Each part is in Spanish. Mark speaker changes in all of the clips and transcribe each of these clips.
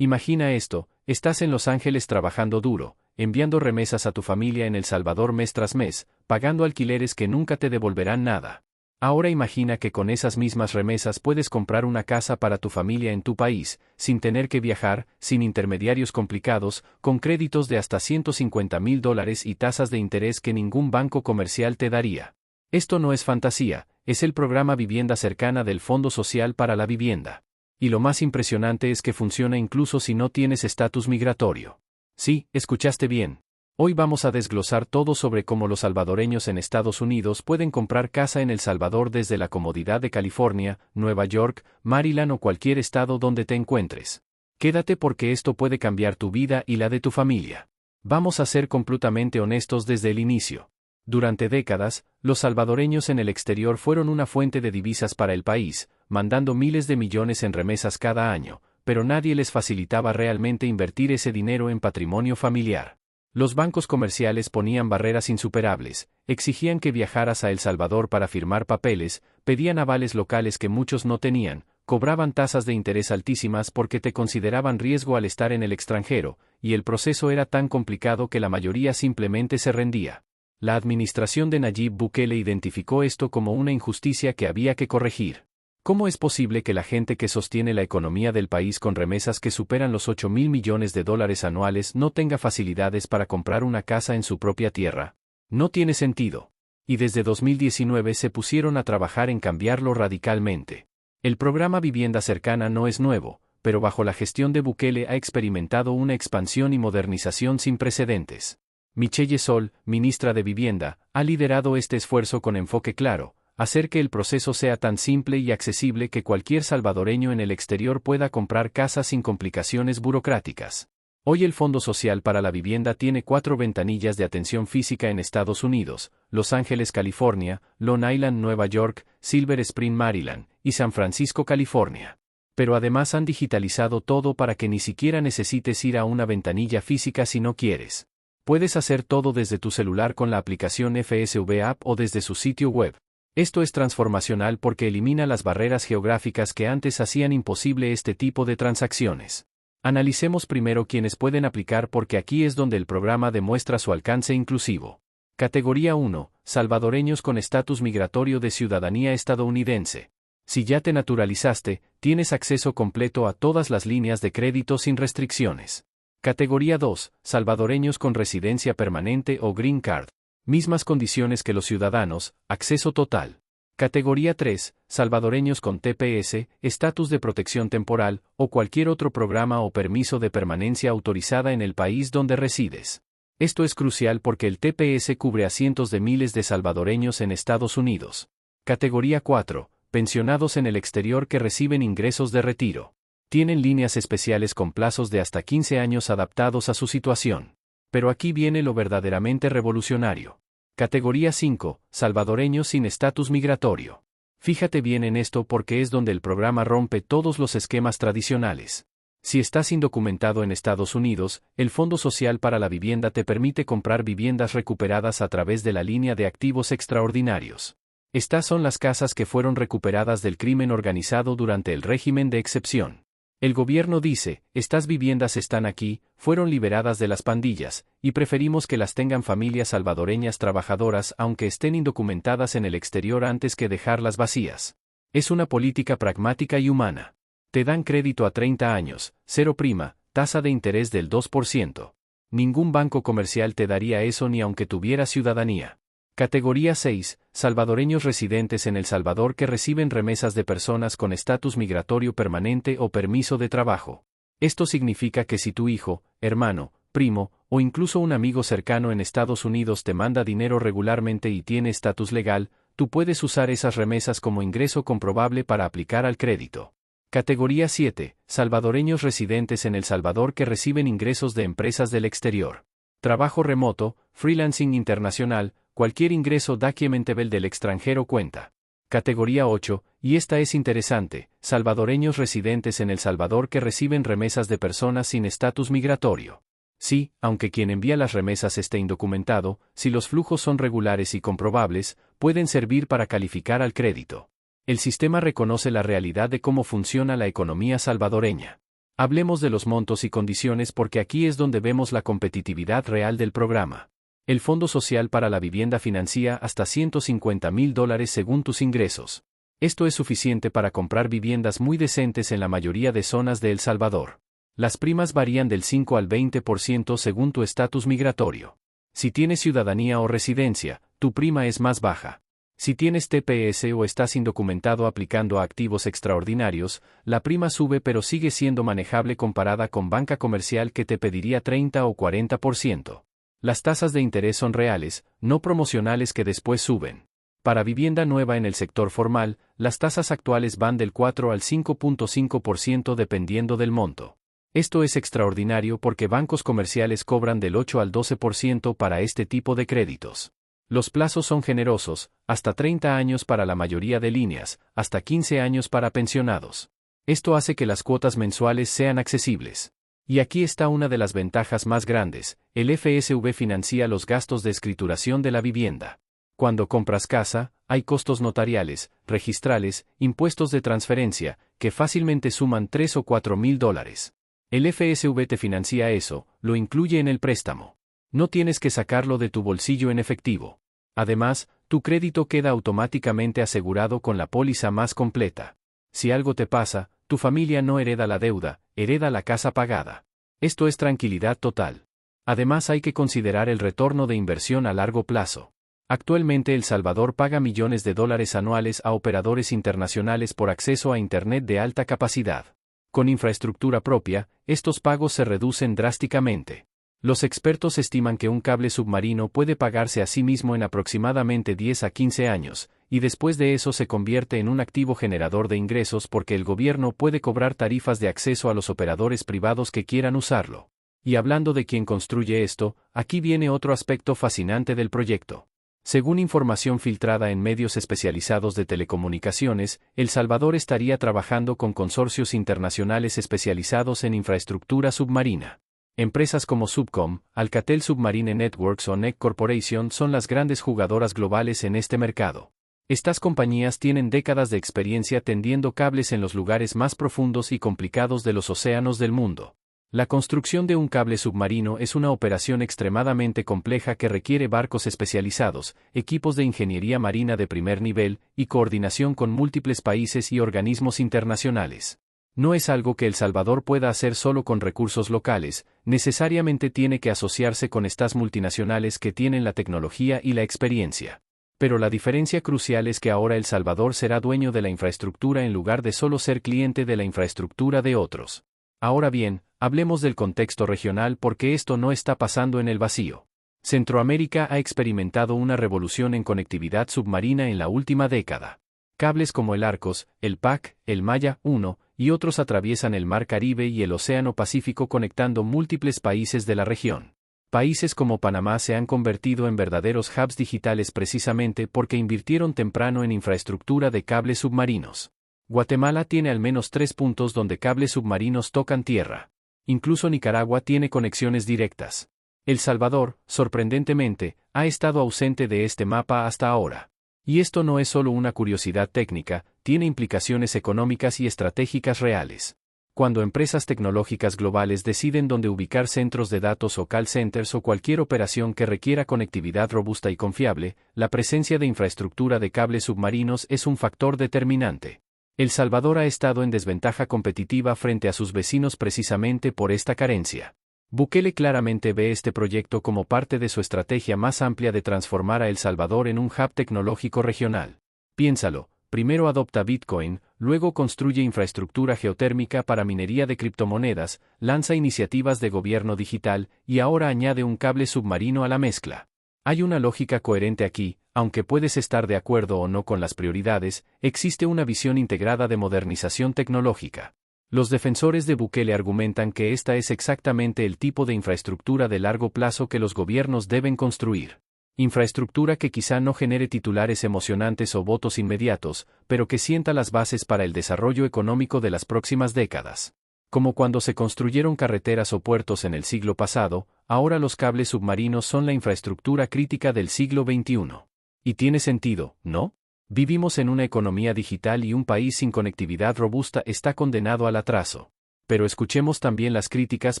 Speaker 1: Imagina esto, estás en Los Ángeles trabajando duro, enviando remesas a tu familia en El Salvador mes tras mes, pagando alquileres que nunca te devolverán nada. Ahora imagina que con esas mismas remesas puedes comprar una casa para tu familia en tu país, sin tener que viajar, sin intermediarios complicados, con créditos de hasta $150,000 y tasas de interés que ningún banco comercial te daría. Esto no es fantasía, es el programa Vivienda Cercana del Fondo Social para la Vivienda. Y lo más impresionante es que funciona incluso si no tienes estatus migratorio. Sí, escuchaste bien. Hoy vamos a desglosar todo sobre cómo los salvadoreños en Estados Unidos pueden comprar casa en El Salvador desde la comodidad de California, Nueva York, Maryland o cualquier estado donde te encuentres. Quédate porque esto puede cambiar tu vida y la de tu familia. Vamos a ser completamente honestos desde el inicio. Durante décadas, los salvadoreños en el exterior fueron una fuente de divisas para el país, mandando miles de millones en remesas cada año, pero nadie les facilitaba realmente invertir ese dinero en patrimonio familiar. Los bancos comerciales ponían barreras insuperables, exigían que viajaras a El Salvador para firmar papeles, pedían avales locales que muchos no tenían, cobraban tasas de interés altísimas porque te consideraban riesgo al estar en el extranjero, y el proceso era tan complicado que la mayoría simplemente se rendía. La administración de Nayib Bukele identificó esto como una injusticia que había que corregir. ¿Cómo es posible que la gente que sostiene la economía del país con remesas que superan los $8,000 millones anuales no tenga facilidades para comprar una casa en su propia tierra? No tiene sentido. Y desde 2019 se pusieron a trabajar en cambiarlo radicalmente. El programa Vivienda Cercana no es nuevo, pero bajo la gestión de Bukele ha experimentado una expansión y modernización sin precedentes. Michelle Sol, ministra de Vivienda, ha liderado este esfuerzo con enfoque claro: hacer que el proceso sea tan simple y accesible que cualquier salvadoreño en el exterior pueda comprar casa sin complicaciones burocráticas. Hoy el Fondo Social para la Vivienda tiene 4 ventanillas de atención física en Estados Unidos: Los Ángeles, California, Long Island, Nueva York, Silver Spring, Maryland, y San Francisco, California. Pero además han digitalizado todo para que ni siquiera necesites ir a una ventanilla física si no quieres. Puedes hacer todo desde tu celular con la aplicación FSV App o desde su sitio web. Esto es transformacional porque elimina las barreras geográficas que antes hacían imposible este tipo de transacciones. Analicemos primero quienes pueden aplicar porque aquí es donde el programa demuestra su alcance inclusivo. Categoría 1. Salvadoreños con estatus migratorio de ciudadanía estadounidense. Si ya te naturalizaste, tienes acceso completo a todas las líneas de crédito sin restricciones. Categoría 2. Salvadoreños con residencia permanente o Green Card. Mismas condiciones que los ciudadanos, acceso total. Categoría 3. Salvadoreños con TPS, estatus de protección temporal, o cualquier otro programa o permiso de permanencia autorizada en el país donde resides. Esto es crucial porque el TPS cubre a cientos de miles de salvadoreños en Estados Unidos. Categoría 4. Pensionados en el exterior que reciben ingresos de retiro. Tienen líneas especiales con plazos de hasta 15 años adaptados a su situación. Pero aquí viene lo verdaderamente revolucionario. Categoría 5. Salvadoreños sin estatus migratorio. Fíjate bien en esto porque es donde el programa rompe todos los esquemas tradicionales. Si estás indocumentado en Estados Unidos, el Fondo Social para la Vivienda te permite comprar viviendas recuperadas a través de la línea de activos extraordinarios. Estas son las casas que fueron recuperadas del crimen organizado durante el régimen de excepción. El gobierno dice: estas viviendas están aquí, fueron liberadas de las pandillas, y preferimos que las tengan familias salvadoreñas trabajadoras aunque estén indocumentadas en el exterior antes que dejarlas vacías. Es una política pragmática y humana. Te dan crédito a 30 años, cero prima, tasa de interés del 2%. Ningún banco comercial te daría eso ni aunque tuviera ciudadanía. Categoría 6. Salvadoreños residentes en El Salvador que reciben remesas de personas con estatus migratorio permanente o permiso de trabajo. Esto significa que si tu hijo, hermano, primo, o incluso un amigo cercano en Estados Unidos te manda dinero regularmente y tiene estatus legal, tú puedes usar esas remesas como ingreso comprobable para aplicar al crédito. Categoría 7. Salvadoreños residentes en El Salvador que reciben ingresos de empresas del exterior. Trabajo remoto, freelancing internacional, cualquier ingreso documentable del extranjero cuenta. Categoría 8, y esta es interesante, salvadoreños residentes en El Salvador que reciben remesas de personas sin estatus migratorio. Sí, aunque quien envía las remesas esté indocumentado, si los flujos son regulares y comprobables, pueden servir para calificar al crédito. El sistema reconoce la realidad de cómo funciona la economía salvadoreña. Hablemos de los montos y condiciones porque aquí es donde vemos la competitividad real del programa. El Fondo Social para la Vivienda financia hasta $150,000 según tus ingresos. Esto es suficiente para comprar viviendas muy decentes en la mayoría de zonas de El Salvador. Las primas varían del 5 al 20% según tu estatus migratorio. Si tienes ciudadanía o residencia, tu prima es más baja. Si tienes TPS o estás indocumentado aplicando a activos extraordinarios, la prima sube pero sigue siendo manejable comparada con banca comercial que te pediría 30 o 40%. Las tasas de interés son reales, no promocionales que después suben. Para vivienda nueva en el sector formal, las tasas actuales van del 4 al 5.5% dependiendo del monto. Esto es extraordinario porque bancos comerciales cobran del 8 al 12% para este tipo de créditos. Los plazos son generosos, hasta 30 años para la mayoría de líneas, hasta 15 años para pensionados. Esto hace que las cuotas mensuales sean accesibles. Y aquí está una de las ventajas más grandes, el FSV financia los gastos de escrituración de la vivienda. Cuando compras casa, hay costos notariales, registrales, impuestos de transferencia, que fácilmente suman $3 o $4,000. El FSV te financia eso, lo incluye en el préstamo. No tienes que sacarlo de tu bolsillo en efectivo. Además, tu crédito queda automáticamente asegurado con la póliza más completa. Si algo te pasa, tu familia no hereda la deuda, hereda la casa pagada. Esto es tranquilidad total. Además hay que considerar el retorno de inversión a largo plazo. Actualmente El Salvador paga millones de dólares anuales a operadores internacionales por acceso a Internet de alta capacidad. Con infraestructura propia, estos pagos se reducen drásticamente. Los expertos estiman que un cable submarino puede pagarse a sí mismo en aproximadamente 10 a 15 años, y después de eso se convierte en un activo generador de ingresos porque el gobierno puede cobrar tarifas de acceso a los operadores privados que quieran usarlo. Y hablando de quien construye esto, aquí viene otro aspecto fascinante del proyecto. Según información filtrada en medios especializados de telecomunicaciones, El Salvador estaría trabajando con consorcios internacionales especializados en infraestructura submarina. Empresas como Subcom, Alcatel Submarine Networks o NEC Corporation son las grandes jugadoras globales en este mercado. Estas compañías tienen décadas de experiencia tendiendo cables en los lugares más profundos y complicados de los océanos del mundo. La construcción de un cable submarino es una operación extremadamente compleja que requiere barcos especializados, equipos de ingeniería marina de primer nivel y coordinación con múltiples países y organismos internacionales. No es algo que El Salvador pueda hacer solo con recursos locales, necesariamente tiene que asociarse con estas multinacionales que tienen la tecnología y la experiencia. Pero la diferencia crucial es que ahora El Salvador será dueño de la infraestructura en lugar de solo ser cliente de la infraestructura de otros. Ahora bien, hablemos del contexto regional porque esto no está pasando en el vacío. Centroamérica ha experimentado una revolución en conectividad submarina en la última década. Cables como el Arcos, el PAC, el Maya 1 y otros atraviesan el Mar Caribe y el Océano Pacífico conectando múltiples países de la región. Países como Panamá se han convertido en verdaderos hubs digitales precisamente porque invirtieron temprano en infraestructura de cables submarinos. Guatemala tiene al menos 3 puntos donde cables submarinos tocan tierra. Incluso Nicaragua tiene conexiones directas. El Salvador, sorprendentemente, ha estado ausente de este mapa hasta ahora. Y esto no es solo una curiosidad técnica, tiene implicaciones económicas y estratégicas reales. Cuando empresas tecnológicas globales deciden dónde ubicar centros de datos o call centers o cualquier operación que requiera conectividad robusta y confiable, la presencia de infraestructura de cables submarinos es un factor determinante. El Salvador ha estado en desventaja competitiva frente a sus vecinos precisamente por esta carencia. Bukele claramente ve este proyecto como parte de su estrategia más amplia de transformar a El Salvador en un hub tecnológico regional. Piénsalo, primero adopta Bitcoin, luego construye infraestructura geotérmica para minería de criptomonedas, lanza iniciativas de gobierno digital y ahora añade un cable submarino a la mezcla. Hay una lógica coherente aquí, aunque puedes estar de acuerdo o no con las prioridades, existe una visión integrada de modernización tecnológica. Los defensores de Bukele argumentan que esta es exactamente el tipo de infraestructura de largo plazo que los gobiernos deben construir. Infraestructura que quizá no genere titulares emocionantes o votos inmediatos, pero que sienta las bases para el desarrollo económico de las próximas décadas. Como cuando se construyeron carreteras o puertos en el siglo pasado, ahora los cables submarinos son la infraestructura crítica del siglo XXI. Y tiene sentido, ¿no? Vivimos en una economía digital y un país sin conectividad robusta está condenado al atraso. Pero escuchemos también las críticas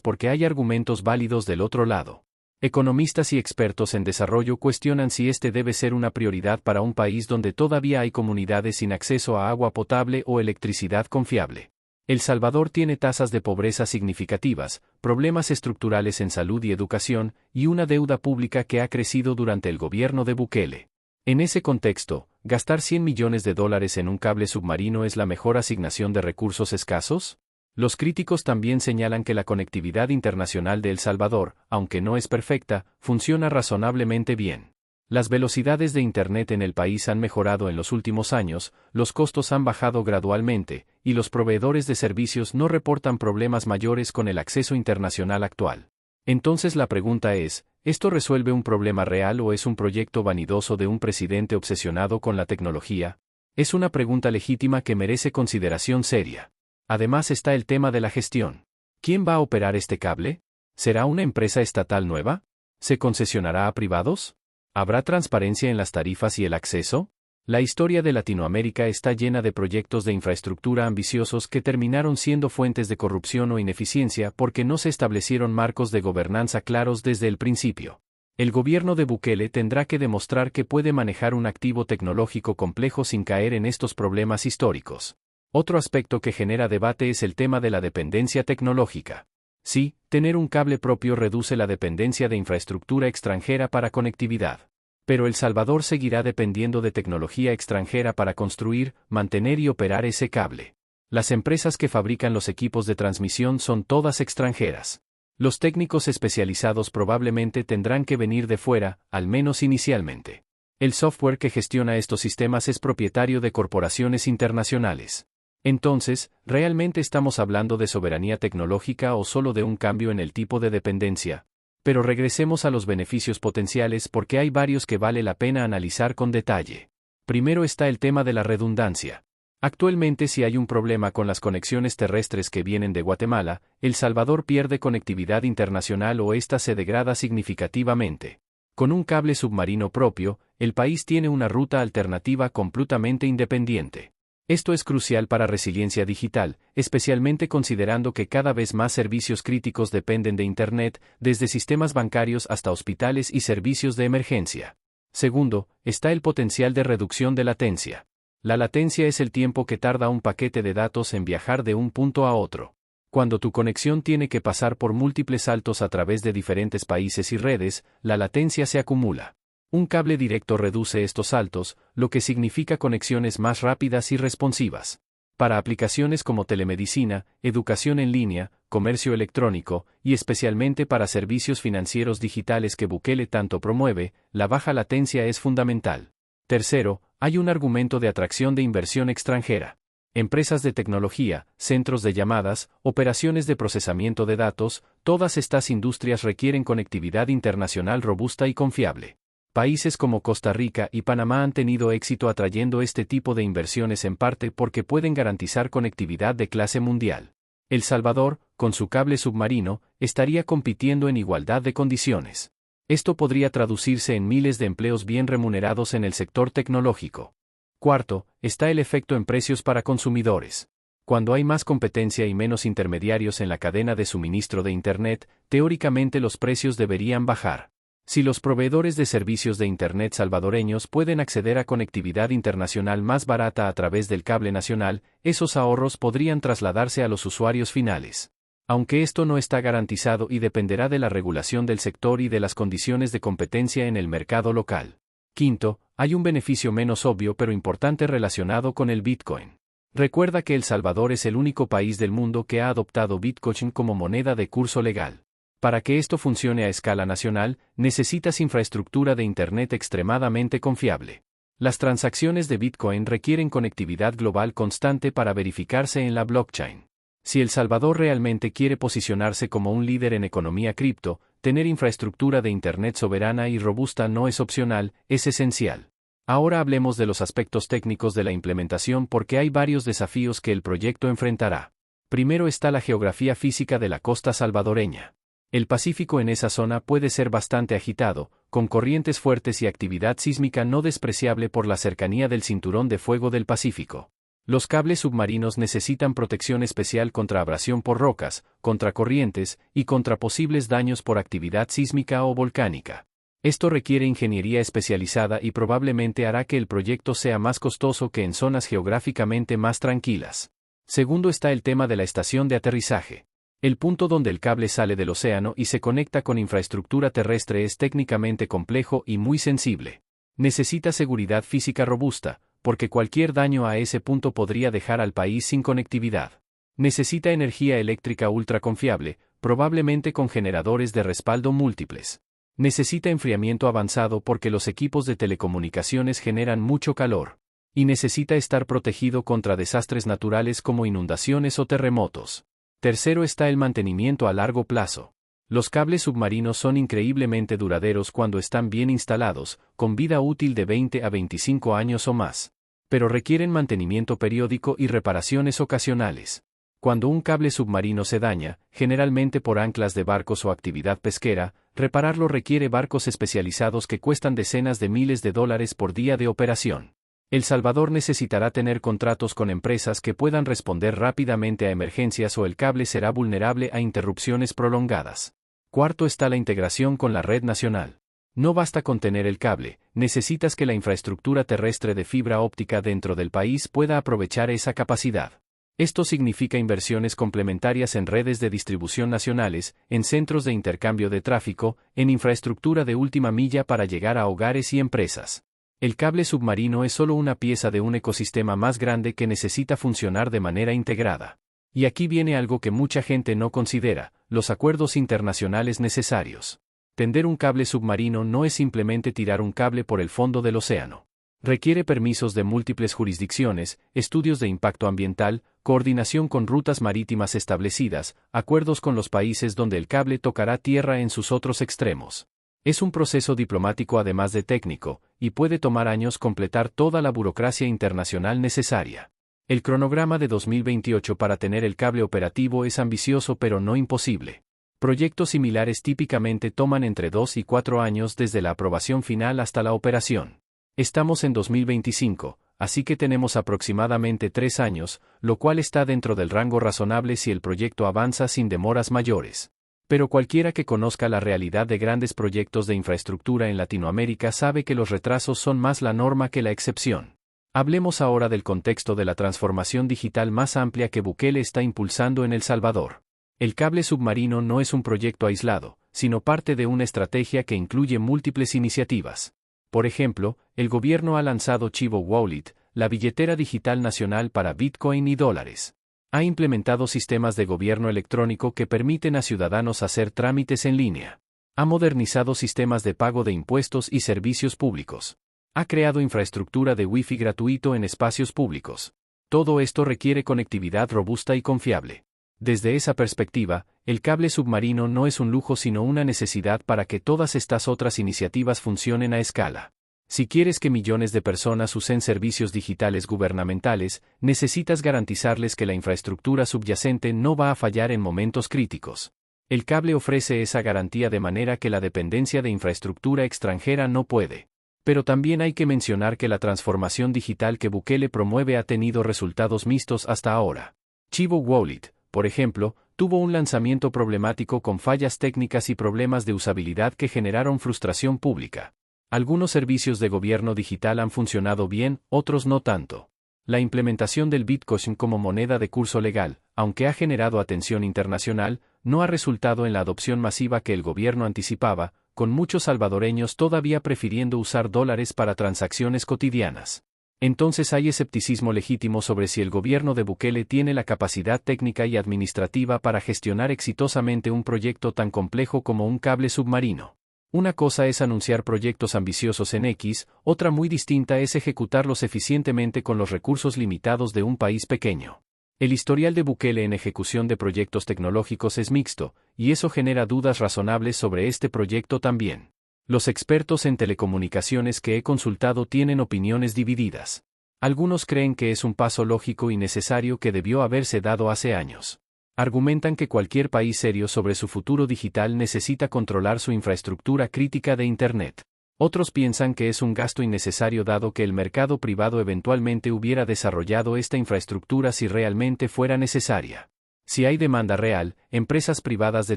Speaker 1: porque hay argumentos válidos del otro lado. Economistas y expertos en desarrollo cuestionan si este debe ser una prioridad para un país donde todavía hay comunidades sin acceso a agua potable o electricidad confiable. El Salvador tiene tasas de pobreza significativas, problemas estructurales en salud y educación, y una deuda pública que ha crecido durante el gobierno de Bukele. En ese contexto, ¿gastar $100 millones en un cable submarino es la mejor asignación de recursos escasos? Los críticos también señalan que la conectividad internacional de El Salvador, aunque no es perfecta, funciona razonablemente bien. Las velocidades de Internet en el país han mejorado en los últimos años, los costos han bajado gradualmente, y los proveedores de servicios no reportan problemas mayores con el acceso internacional actual. Entonces la pregunta es, ¿esto resuelve un problema real o es un proyecto vanidoso de un presidente obsesionado con la tecnología? Es una pregunta legítima que merece consideración seria. Además está el tema de la gestión. ¿Quién va a operar este cable? ¿Será una empresa estatal nueva? ¿Se concesionará a privados? ¿Habrá transparencia en las tarifas y el acceso? La historia de Latinoamérica está llena de proyectos de infraestructura ambiciosos que terminaron siendo fuentes de corrupción o ineficiencia porque no se establecieron marcos de gobernanza claros desde el principio. El gobierno de Bukele tendrá que demostrar que puede manejar un activo tecnológico complejo sin caer en estos problemas históricos. Otro aspecto que genera debate es el tema de la dependencia tecnológica. Sí, tener un cable propio reduce la dependencia de infraestructura extranjera para conectividad. Pero El Salvador seguirá dependiendo de tecnología extranjera para construir, mantener y operar ese cable. Las empresas que fabrican los equipos de transmisión son todas extranjeras. Los técnicos especializados probablemente tendrán que venir de fuera, al menos inicialmente. El software que gestiona estos sistemas es propietario de corporaciones internacionales. Entonces, ¿realmente estamos hablando de soberanía tecnológica o solo de un cambio en el tipo de dependencia? Pero regresemos a los beneficios potenciales porque hay varios que vale la pena analizar con detalle. Primero está el tema de la redundancia. Actualmente, si hay un problema con las conexiones terrestres que vienen de Guatemala, El Salvador pierde conectividad internacional o ésta se degrada significativamente. Con un cable submarino propio, el país tiene una ruta alternativa completamente independiente. Esto es crucial para resiliencia digital, especialmente considerando que cada vez más servicios críticos dependen de Internet, desde sistemas bancarios hasta hospitales y servicios de emergencia. Segundo, está el potencial de reducción de latencia. La latencia es el tiempo que tarda un paquete de datos en viajar de un punto a otro. Cuando tu conexión tiene que pasar por múltiples saltos a través de diferentes países y redes, la latencia se acumula. Un cable directo reduce estos saltos, lo que significa conexiones más rápidas y responsivas. Para aplicaciones como telemedicina, educación en línea, comercio electrónico, y especialmente para servicios financieros digitales que Bukele tanto promueve, la baja latencia es fundamental. Tercero, hay un argumento de atracción de inversión extranjera. Empresas de tecnología, centros de llamadas, operaciones de procesamiento de datos, todas estas industrias requieren conectividad internacional robusta y confiable. Países como Costa Rica y Panamá han tenido éxito atrayendo este tipo de inversiones en parte porque pueden garantizar conectividad de clase mundial. El Salvador, con su cable submarino, estaría compitiendo en igualdad de condiciones. Esto podría traducirse en miles de empleos bien remunerados en el sector tecnológico. Cuarto, está el efecto en precios para consumidores. Cuando hay más competencia y menos intermediarios en la cadena de suministro de Internet, teóricamente los precios deberían bajar. Si los proveedores de servicios de Internet salvadoreños pueden acceder a conectividad internacional más barata a través del cable nacional, esos ahorros podrían trasladarse a los usuarios finales. Aunque esto no está garantizado y dependerá de la regulación del sector y de las condiciones de competencia en el mercado local. Quinto, hay un beneficio menos obvio pero importante relacionado con el Bitcoin. Recuerda que El Salvador es el único país del mundo que ha adoptado Bitcoin como moneda de curso legal. Para que esto funcione a escala nacional, necesitas infraestructura de Internet extremadamente confiable. Las transacciones de Bitcoin requieren conectividad global constante para verificarse en la blockchain. Si El Salvador realmente quiere posicionarse como un líder en economía cripto, tener infraestructura de Internet soberana y robusta no es opcional, es esencial. Ahora hablemos de los aspectos técnicos de la implementación porque hay varios desafíos que el proyecto enfrentará. Primero está la geografía física de la costa salvadoreña. El Pacífico en esa zona puede ser bastante agitado, con corrientes fuertes y actividad sísmica no despreciable por la cercanía del cinturón de fuego del Pacífico. Los cables submarinos necesitan protección especial contra abrasión por rocas, contra corrientes y contra posibles daños por actividad sísmica o volcánica. Esto requiere ingeniería especializada y probablemente hará que el proyecto sea más costoso que en zonas geográficamente más tranquilas. Segundo está el tema de la estación de aterrizaje. El punto donde el cable sale del océano y se conecta con infraestructura terrestre es técnicamente complejo y muy sensible. Necesita seguridad física robusta, porque cualquier daño a ese punto podría dejar al país sin conectividad. Necesita energía eléctrica ultra confiable, probablemente con generadores de respaldo múltiples. Necesita enfriamiento avanzado porque los equipos de telecomunicaciones generan mucho calor. Y necesita estar protegido contra desastres naturales como inundaciones o terremotos. Tercero está el mantenimiento a largo plazo. Los cables submarinos son increíblemente duraderos cuando están bien instalados, con vida útil de 20 a 25 años o más. Pero requieren mantenimiento periódico y reparaciones ocasionales. Cuando un cable submarino se daña, generalmente por anclas de barcos o actividad pesquera, repararlo requiere barcos especializados que cuestan decenas de miles de dólares por día de operación. El Salvador necesitará tener contratos con empresas que puedan responder rápidamente a emergencias o el cable será vulnerable a interrupciones prolongadas. Cuarto está la integración con la red nacional. No basta con tener el cable, necesitas que la infraestructura terrestre de fibra óptica dentro del país pueda aprovechar esa capacidad. Esto significa inversiones complementarias en redes de distribución nacionales, en centros de intercambio de tráfico, en infraestructura de última milla para llegar a hogares y empresas. El cable submarino es solo una pieza de un ecosistema más grande que necesita funcionar de manera integrada. Y aquí viene algo que mucha gente no considera, los acuerdos internacionales necesarios. Tender un cable submarino no es simplemente tirar un cable por el fondo del océano. Requiere permisos de múltiples jurisdicciones, estudios de impacto ambiental, coordinación con rutas marítimas establecidas, acuerdos con los países donde el cable tocará tierra en sus otros extremos. Es un proceso diplomático además de técnico, y puede tomar años completar toda la burocracia internacional necesaria. El cronograma de 2028 para tener el cable operativo es ambicioso pero no imposible. Proyectos similares típicamente toman entre 2 y 4 años desde la aprobación final hasta la operación. Estamos en 2025, así que tenemos aproximadamente 3 años, lo cual está dentro del rango razonable si el proyecto avanza sin demoras mayores. Pero cualquiera que conozca la realidad de grandes proyectos de infraestructura en Latinoamérica sabe que los retrasos son más la norma que la excepción. Hablemos ahora del contexto de la transformación digital más amplia que Bukele está impulsando en El Salvador. El cable submarino no es un proyecto aislado, sino parte de una estrategia que incluye múltiples iniciativas. Por ejemplo, el gobierno ha lanzado Chivo Wallet, la billetera digital nacional para Bitcoin y dólares. Ha implementado sistemas de gobierno electrónico que permiten a ciudadanos hacer trámites en línea. Ha modernizado sistemas de pago de impuestos y servicios públicos. Ha creado infraestructura de Wi-Fi gratuito en espacios públicos. Todo esto requiere conectividad robusta y confiable. Desde esa perspectiva, el cable submarino no es un lujo sino una necesidad para que todas estas otras iniciativas funcionen a escala. Si quieres que millones de personas usen servicios digitales gubernamentales, necesitas garantizarles que la infraestructura subyacente no va a fallar en momentos críticos. El cable ofrece esa garantía de manera que la dependencia de infraestructura extranjera no puede. Pero también hay que mencionar que la transformación digital que Bukele promueve ha tenido resultados mixtos hasta ahora. Chivo Wallet, por ejemplo, tuvo un lanzamiento problemático con fallas técnicas y problemas de usabilidad que generaron frustración pública. Algunos servicios de gobierno digital han funcionado bien, otros no tanto. La implementación del Bitcoin como moneda de curso legal, aunque ha generado atención internacional, no ha resultado en la adopción masiva que el gobierno anticipaba, con muchos salvadoreños todavía prefiriendo usar dólares para transacciones cotidianas. Entonces hay escepticismo legítimo sobre si el gobierno de Bukele tiene la capacidad técnica y administrativa para gestionar exitosamente un proyecto tan complejo como un cable submarino. Una cosa es anunciar proyectos ambiciosos en X, otra muy distinta es ejecutarlos eficientemente con los recursos limitados de un país pequeño. El historial de Bukele en ejecución de proyectos tecnológicos es mixto, y eso genera dudas razonables sobre este proyecto también. Los expertos en telecomunicaciones que he consultado tienen opiniones divididas. Algunos creen que es un paso lógico y necesario que debió haberse dado hace años. Argumentan que cualquier país serio sobre su futuro digital necesita controlar su infraestructura crítica de Internet. Otros piensan que es un gasto innecesario dado que el mercado privado eventualmente hubiera desarrollado esta infraestructura si realmente fuera necesaria. Si hay demanda real, empresas privadas de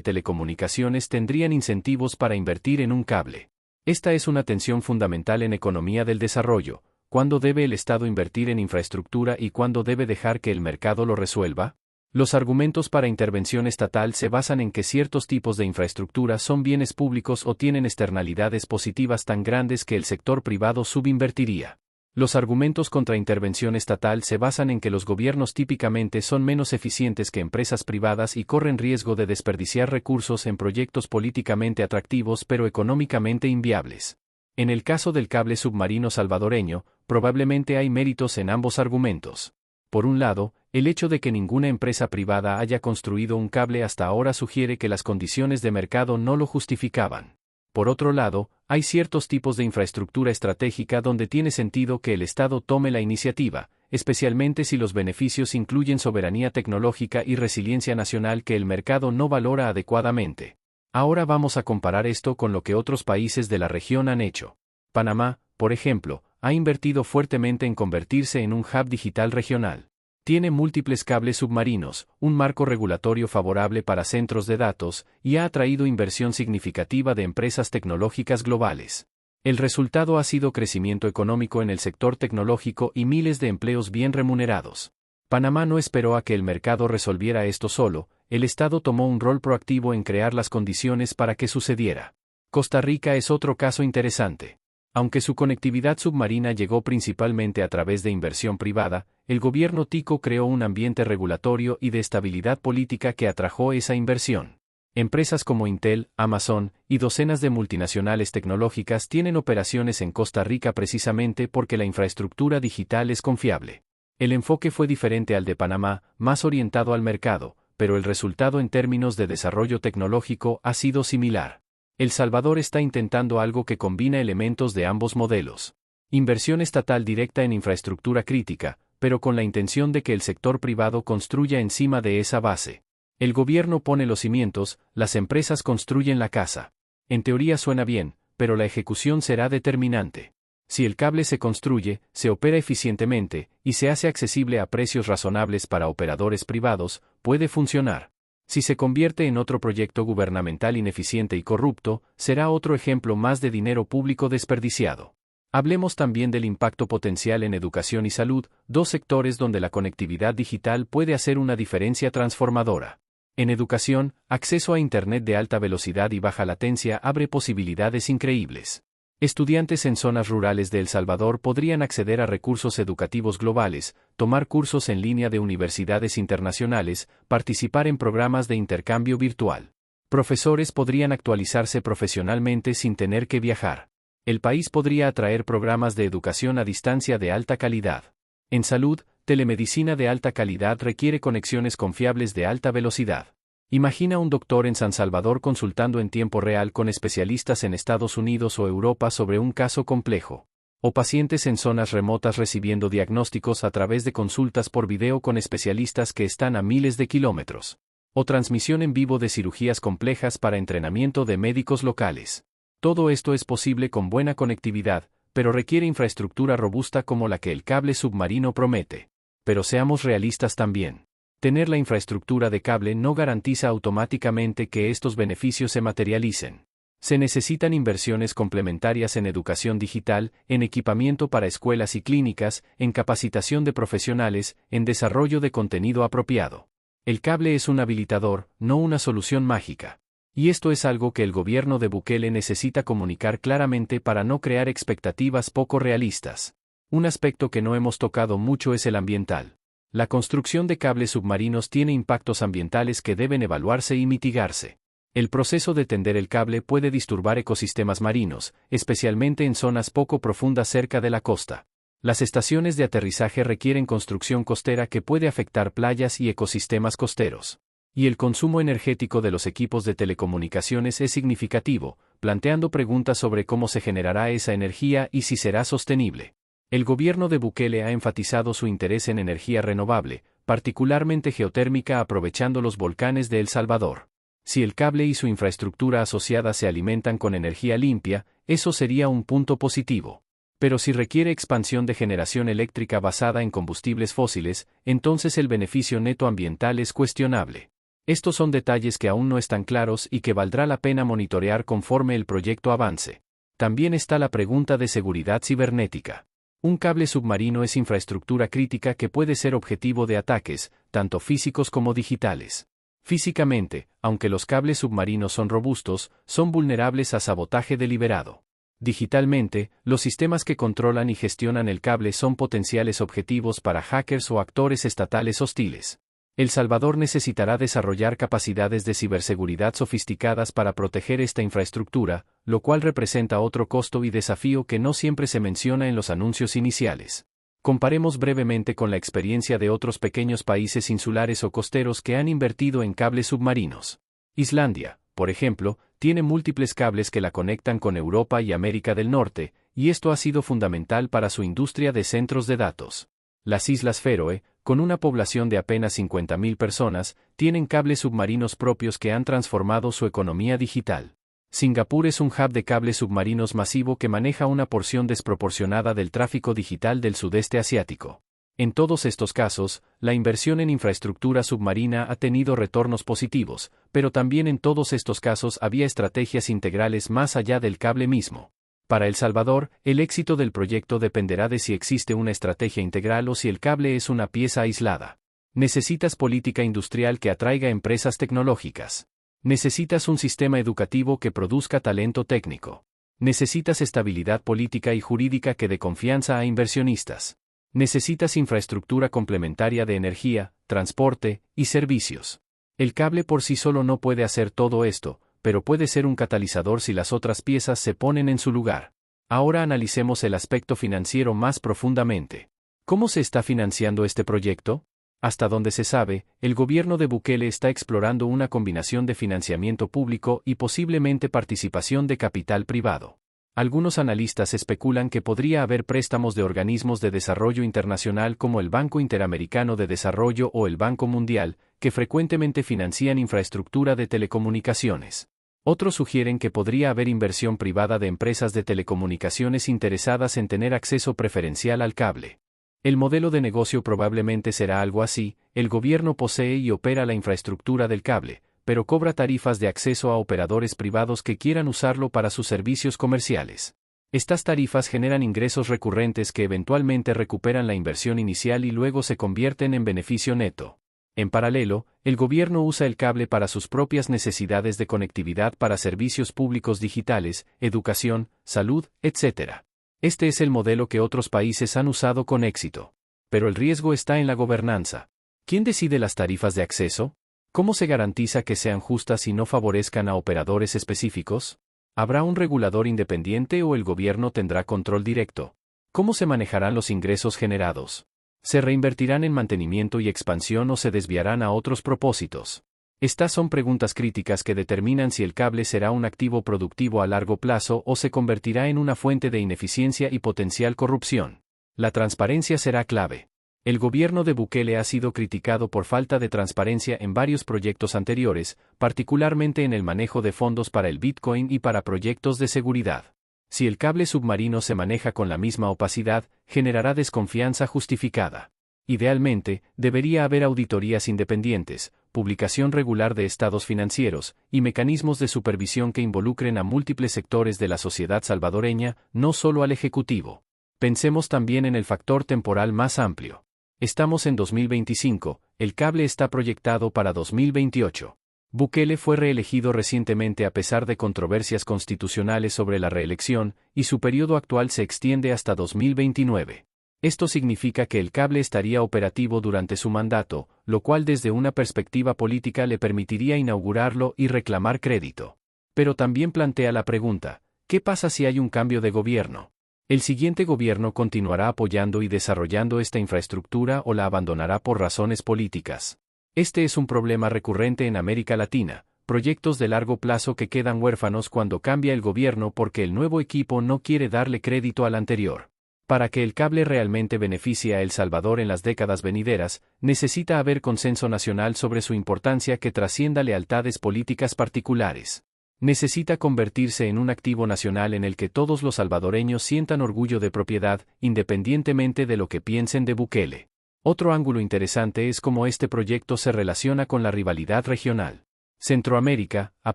Speaker 1: telecomunicaciones tendrían incentivos para invertir en un cable. Esta es una tensión fundamental en economía del desarrollo. ¿Cuándo debe el Estado invertir en infraestructura y cuándo debe dejar que el mercado lo resuelva? Los argumentos para intervención estatal se basan en que ciertos tipos de infraestructura son bienes públicos o tienen externalidades positivas tan grandes que el sector privado subinvertiría. Los argumentos contra intervención estatal se basan en que los gobiernos típicamente son menos eficientes que empresas privadas y corren riesgo de desperdiciar recursos en proyectos políticamente atractivos pero económicamente inviables. En el caso del cable submarino salvadoreño, probablemente hay méritos en ambos argumentos. Por un lado, el hecho de que ninguna empresa privada haya construido un cable hasta ahora sugiere que las condiciones de mercado no lo justificaban. Por otro lado, hay ciertos tipos de infraestructura estratégica donde tiene sentido que el Estado tome la iniciativa, especialmente si los beneficios incluyen soberanía tecnológica y resiliencia nacional que el mercado no valora adecuadamente. Ahora vamos a comparar esto con lo que otros países de la región han hecho. Panamá, por ejemplo, ha invertido fuertemente en convertirse en un hub digital regional. Tiene múltiples cables submarinos, un marco regulatorio favorable para centros de datos, y ha atraído inversión significativa de empresas tecnológicas globales. El resultado ha sido crecimiento económico en el sector tecnológico y miles de empleos bien remunerados. Panamá no esperó a que el mercado resolviera esto solo, el Estado tomó un rol proactivo en crear las condiciones para que sucediera. Costa Rica es otro caso interesante. Aunque su conectividad submarina llegó principalmente a través de inversión privada, el gobierno tico creó un ambiente regulatorio y de estabilidad política que atrajo esa inversión. Empresas como Intel, Amazon y docenas de multinacionales tecnológicas tienen operaciones en Costa Rica precisamente porque la infraestructura digital es confiable. El enfoque fue diferente al de Panamá, más orientado al mercado, pero el resultado en términos de desarrollo tecnológico ha sido similar. El Salvador está intentando algo que combina elementos de ambos modelos. Inversión estatal directa en infraestructura crítica, pero con la intención de que el sector privado construya encima de esa base. El gobierno pone los cimientos, las empresas construyen la casa. En teoría suena bien, pero la ejecución será determinante. Si el cable se construye, se opera eficientemente, y se hace accesible a precios razonables para operadores privados, puede funcionar. Si se convierte en otro proyecto gubernamental ineficiente y corrupto, será otro ejemplo más de dinero público desperdiciado. Hablemos también del impacto potencial en educación y salud, dos sectores donde la conectividad digital puede hacer una diferencia transformadora. En educación, acceso a Internet de alta velocidad y baja latencia abre posibilidades increíbles. Estudiantes en zonas rurales de El Salvador podrían acceder a recursos educativos globales, tomar cursos en línea de universidades internacionales, participar en programas de intercambio virtual. Profesores podrían actualizarse profesionalmente sin tener que viajar. El país podría atraer programas de educación a distancia de alta calidad. En salud, telemedicina de alta calidad requiere conexiones confiables de alta velocidad. Imagina un doctor en San Salvador consultando en tiempo real con especialistas en Estados Unidos o Europa sobre un caso complejo. O pacientes en zonas remotas recibiendo diagnósticos a través de consultas por video con especialistas que están a miles de kilómetros. O transmisión en vivo de cirugías complejas para entrenamiento de médicos locales. Todo esto es posible con buena conectividad, pero requiere infraestructura robusta como la que el cable submarino promete. Pero seamos realistas también. Tener la infraestructura de cable no garantiza automáticamente que estos beneficios se materialicen. Se necesitan inversiones complementarias en educación digital, en equipamiento para escuelas y clínicas, en capacitación de profesionales, en desarrollo de contenido apropiado. El cable es un habilitador, no una solución mágica. Y esto es algo que el gobierno de Bukele necesita comunicar claramente para no crear expectativas poco realistas. Un aspecto que no hemos tocado mucho es el ambiental. La construcción de cables submarinos tiene impactos ambientales que deben evaluarse y mitigarse. El proceso de tender el cable puede disturbar ecosistemas marinos, especialmente en zonas poco profundas cerca de la costa. Las estaciones de aterrizaje requieren construcción costera que puede afectar playas y ecosistemas costeros. Y el consumo energético de los equipos de telecomunicaciones es significativo, planteando preguntas sobre cómo se generará esa energía y si será sostenible. El gobierno de Bukele ha enfatizado su interés en energía renovable, particularmente geotérmica aprovechando los volcanes de El Salvador. Si el cable y su infraestructura asociada se alimentan con energía limpia, eso sería un punto positivo. Pero si requiere expansión de generación eléctrica basada en combustibles fósiles, entonces el beneficio neto ambiental es cuestionable. Estos son detalles que aún no están claros y que valdrá la pena monitorear conforme el proyecto avance. También está la pregunta de seguridad cibernética. Un cable submarino es infraestructura crítica que puede ser objetivo de ataques, tanto físicos como digitales. Físicamente, aunque los cables submarinos son robustos, son vulnerables a sabotaje deliberado. Digitalmente, los sistemas que controlan y gestionan el cable son potenciales objetivos para hackers o actores estatales hostiles. El Salvador necesitará desarrollar capacidades de ciberseguridad sofisticadas para proteger esta infraestructura, lo cual representa otro costo y desafío que no siempre se menciona en los anuncios iniciales. Comparemos brevemente con la experiencia de otros pequeños países insulares o costeros que han invertido en cables submarinos. Islandia, por ejemplo, tiene múltiples cables que la conectan con Europa y América del Norte, y esto ha sido fundamental para su industria de centros de datos. Las Islas Feroe, con una población de apenas 50.000 personas, tienen cables submarinos propios que han transformado su economía digital. Singapur es un hub de cables submarinos masivo que maneja una porción desproporcionada del tráfico digital del sudeste asiático. En todos estos casos, la inversión en infraestructura submarina ha tenido retornos positivos, pero también en todos estos casos había estrategias integrales más allá del cable mismo. Para El Salvador, el éxito del proyecto dependerá de si existe una estrategia integral o si el cable es una pieza aislada. Necesitas política industrial que atraiga empresas tecnológicas. Necesitas un sistema educativo que produzca talento técnico. Necesitas estabilidad política y jurídica que dé confianza a inversionistas. Necesitas infraestructura complementaria de energía, transporte y servicios. El cable por sí solo no puede hacer todo esto, pero puede ser un catalizador si las otras piezas se ponen en su lugar. Ahora analicemos el aspecto financiero más profundamente. ¿Cómo se está financiando este proyecto? Hasta donde se sabe, el gobierno de Bukele está explorando una combinación de financiamiento público y posiblemente participación de capital privado. Algunos analistas especulan que podría haber préstamos de organismos de desarrollo internacional como el Banco Interamericano de Desarrollo o el Banco Mundial, que frecuentemente financian infraestructura de telecomunicaciones. Otros sugieren que podría haber inversión privada de empresas de telecomunicaciones interesadas en tener acceso preferencial al cable. El modelo de negocio probablemente será algo así: el gobierno posee y opera la infraestructura del cable, pero cobra tarifas de acceso a operadores privados que quieran usarlo para sus servicios comerciales. Estas tarifas generan ingresos recurrentes que eventualmente recuperan la inversión inicial y luego se convierten en beneficio neto. En paralelo, el gobierno usa el cable para sus propias necesidades de conectividad para servicios públicos digitales, educación, salud, etc. Este es el modelo que otros países han usado con éxito. Pero el riesgo está en la gobernanza. ¿Quién decide las tarifas de acceso? ¿Cómo se garantiza que sean justas y no favorezcan a operadores específicos? ¿Habrá un regulador independiente o el gobierno tendrá control directo? ¿Cómo se manejarán los ingresos generados? ¿Se reinvertirán en mantenimiento y expansión o se desviarán a otros propósitos? Estas son preguntas críticas que determinan si el cable será un activo productivo a largo plazo o se convertirá en una fuente de ineficiencia y potencial corrupción. La transparencia será clave. El gobierno de Bukele ha sido criticado por falta de transparencia en varios proyectos anteriores, particularmente en el manejo de fondos para el Bitcoin y para proyectos de seguridad. Si el cable submarino se maneja con la misma opacidad, generará desconfianza justificada. Idealmente, debería haber auditorías independientes, publicación regular de estados financieros, y mecanismos de supervisión que involucren a múltiples sectores de la sociedad salvadoreña, no solo al Ejecutivo. Pensemos también en el factor temporal más amplio. Estamos en 2025, el cable está proyectado para 2028. Bukele fue reelegido recientemente a pesar de controversias constitucionales sobre la reelección, y su periodo actual se extiende hasta 2029. Esto significa que el cable estaría operativo durante su mandato, lo cual desde una perspectiva política le permitiría inaugurarlo y reclamar crédito. Pero también plantea la pregunta: ¿qué pasa si hay un cambio de gobierno? ¿El siguiente gobierno continuará apoyando y desarrollando esta infraestructura o la abandonará por razones políticas? Este es un problema recurrente en América Latina, proyectos de largo plazo que quedan huérfanos cuando cambia el gobierno porque el nuevo equipo no quiere darle crédito al anterior. Para que el cable realmente beneficie a El Salvador en las décadas venideras, necesita haber consenso nacional sobre su importancia que trascienda lealtades políticas particulares. Necesita convertirse en un activo nacional en el que todos los salvadoreños sientan orgullo de propiedad, independientemente de lo que piensen de Bukele. Otro ángulo interesante es cómo este proyecto se relaciona con la rivalidad regional. Centroamérica, a